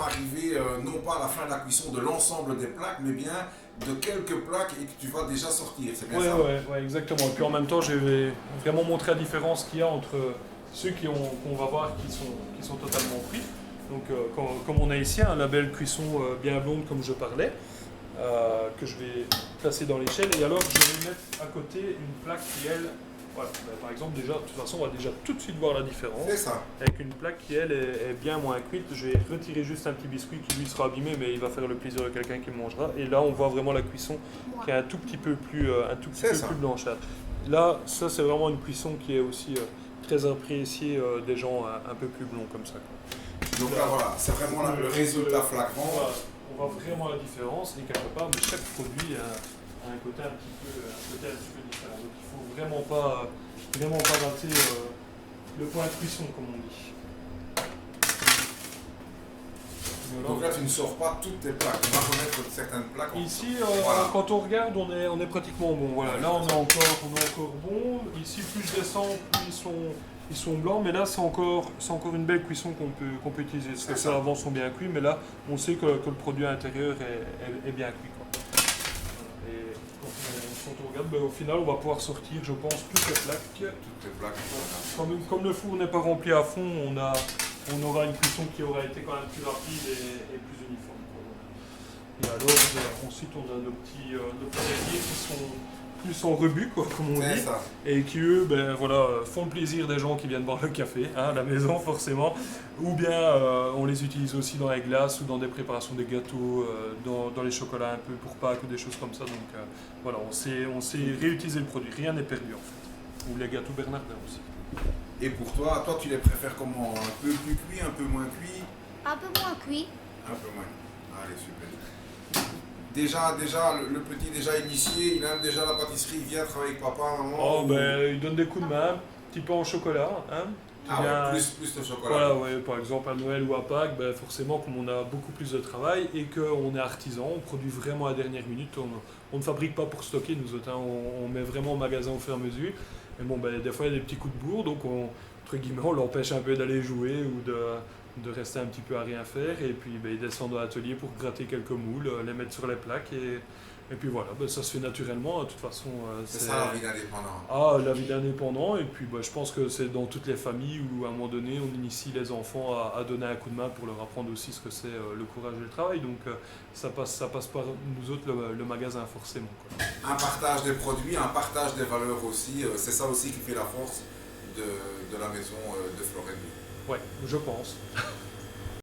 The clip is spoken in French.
arriver non pas à la fin de la cuisson de l'ensemble des plaques, mais bien de quelques plaques et que tu vas déjà sortir, c'est bien ça? Ouais, exactement. Et puis en même temps, je vais vraiment montrer la différence qu'il y a entre ceux qu'on va voir qui sont totalement cuits. Donc comme on a ici un label cuisson bien blonde comme je parlais, que je vais placer dans l'échelle. Et alors je vais mettre à côté une plaque qui elle, voilà, par exemple déjà, de toute façon on va déjà tout de suite voir la différence. C'est ça. Avec une plaque qui elle est bien moins cuite. Je vais retirer juste un petit biscuit qui lui sera abîmé, mais il va faire le plaisir de quelqu'un qui le mangera. Et là on voit vraiment la cuisson qui est un tout petit peu plus, plus blanchâtre. Là, ça c'est vraiment une cuisson qui est aussi très appréciée des gens un peu plus blonds comme ça. Donc là voilà, c'est vraiment le résultat flagrant. Voilà, on voit vraiment la différence et quelque part chaque produit a un côté un petit peu différent. Donc il faut vraiment pas rater le point de cuisson comme on dit. Voilà. Donc là tu ne sors pas toutes tes plaques, on va remettre certaines plaques. Ici, voilà. Quand on regarde, on est pratiquement bon. Voilà. Là on est encore bon. Ici plus je descends, plus ils sont blancs, mais là c'est encore une belle cuisson qu'on peut utiliser. Parce que ceux avant sont bien cuits, mais là on sait que le produit à l'intérieur est bien cuit, quoi. Et quand on regarde, au final on va pouvoir sortir, je pense, toutes les plaques. Toutes les plaques. Comme le four n'est pas rempli à fond, on aura une cuisson qui aura été quand même plus rapide et plus uniforme, quoi. Et alors ensuite on a nos petits alliés qui sont plus en rebut, quoi, comme on dit, ça. Et qui eux font le plaisir des gens qui viennent boire le café à la maison forcément, ou bien on les utilise aussi dans les glaces ou dans des préparations des gâteaux, dans les chocolats un peu pour Pâques ou des choses comme ça. Donc voilà, on sait réutiliser le produit, rien n'est perdu en fait. Ou les gâteaux Bernardin aussi. Et pour toi tu les préfères comment? Un peu plus cuit, un peu moins cuit? Un peu moins cuit. Un peu moins. Allez, super. Déjà, le petit déjà initié, il aime déjà la pâtisserie, il vient travailler avec papa, maman. Il donne des coups de main, un petit peu en chocolat. Hein, plus de chocolat. Voilà, ouais, par exemple à Noël ou à Pâques, forcément comme on a beaucoup plus de travail et qu'on est artisan, on produit vraiment à la dernière minute, on ne fabrique pas pour stocker nous autres, hein, on met vraiment au magasin au fur et à mesure. Et bon, des fois il y a des petits coups de bourre, donc entre guillemets on l'empêche un peu d'aller jouer ou de rester un petit peu à rien faire, et puis il descend dans l'atelier pour gratter quelques moules, les mettre sur les plaques, et puis voilà, ça se fait naturellement, de toute façon. C'est ça la vie d'indépendant. Ah, la vie d'indépendant, et puis je pense que c'est dans toutes les familles où à un moment donné on initie les enfants à donner un coup de main pour leur apprendre aussi ce que c'est le courage et le travail, donc ça passe par nous autres le magasin forcément, quoi. Un partage des produits, un partage des valeurs aussi, c'est ça aussi qui fait la force de la maison de Florentville. Ouais, je pense.